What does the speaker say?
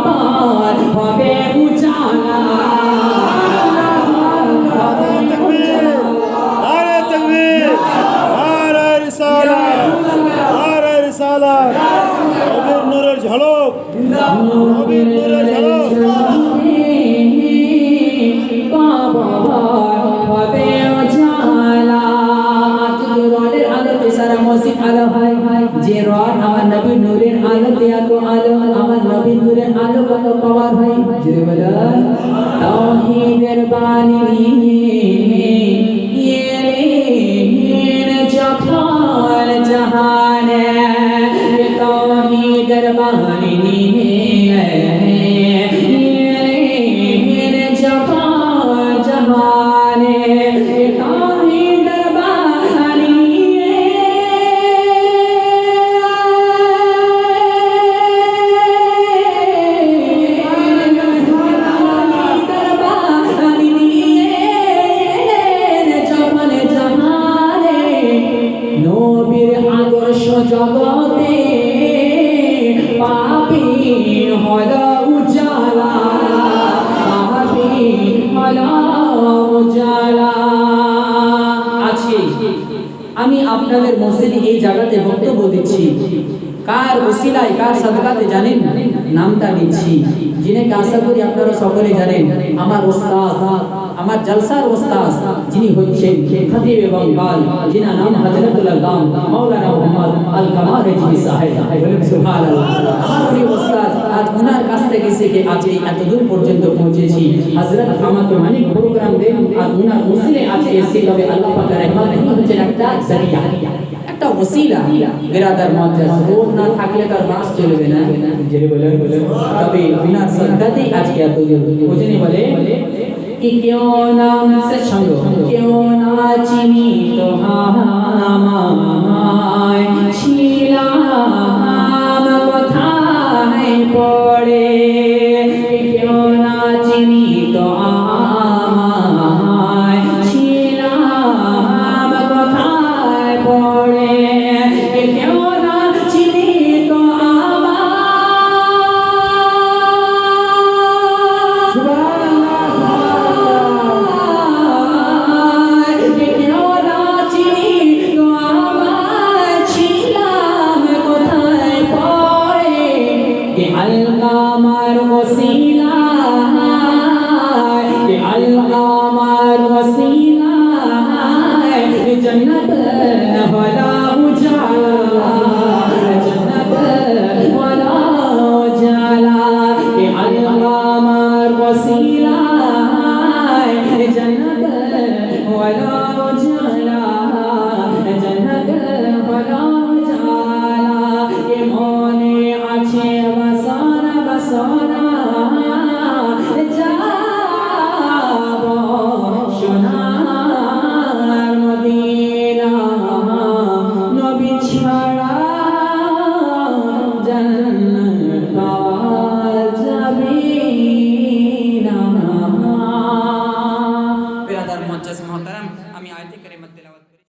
বাবার হবে উজালা নারে তাকবীর নারে রিসালাত নারে রিসালাত নবীর নূরের ঝলক নবীর নূরের ঝলক বাবার হবে উজালা আজকে রডের আলোতে সারা মসজিদ আলো হয় যে রড আমার নবীর নূরের আলোতে এত আলো আমার নবীর নূরের আলো কত পাওয়ার হয় জোরে বলেন তাওহীদের বাণী নিয়ে এলেন যখন জাহানে তাওহীদের বাণী নিয়ে এলেন যখন জাহানে তাওহীদের বাণী নবীর আদর্শ জগতে পাপীর হলো উজালা পাপীর হলো উজালা আছে আমি আপনাদের মসজিদে এই জায়গাতে বক্তব্য দিচ্ছি কার ওসিলায় কার সাদকাতে জানেন নামটা নিচ্ছি যিনি আশা করি আপনারা সকলে জানেন আমার ওস্তাদ আমার জলসার ওস্তাদ যিনি হচ্ছেন খতিব বাঙ্গাল যিনার নাম হযরতুল আল্লাহ মাওলানা মুহাম্মদ আল কামাল রিজভী সাহেব বলেন সুবহানাল্লাহ আমার প্রিয় ওস্তাদ আজ ওনার কাছ থেকে শিখে আজকে এত দূর পর্যন্ত পৌঁছেছি হযরত আমাকে অনেক প্রোগ্রাম দেন আর ওনার ওসিলে আজকে এসে তবে আল্লাহ পাকের রহমত হচ্ছে একটা জরিয়া একটা ওসিলা বিরাদার মুআজ্জাজ রোড না থাকলে তার বাস চলবে না জেরে বলেন তবে বিনা সাদকাতেই আজকে এত দূর বুঝেনি বলে कि क्यों ना से संगो क्यों ना चिनी तो हामाय ছিলাম কোথায় পড়ে क्यों ना चिनी तो আমায় ছিলাম কোথায় পড়ে क्यों ना চিনি তো আলকামার ওসিলা কে আলকামার ওসিলা জন্নত হলা উজালা জন্নত হলা উজালা কে আলকামার ওসিলা জন্নত হলা উজালা জন্নত হলা উজালা কে মনে আছে সোনার মদিনা নবী ছাড়া জান্নাত পাওয়া যাবে না। বিরাদার মুআজ্জাজ মুহতারাম আমি আয়াতে কারিমা তেলাওয়াত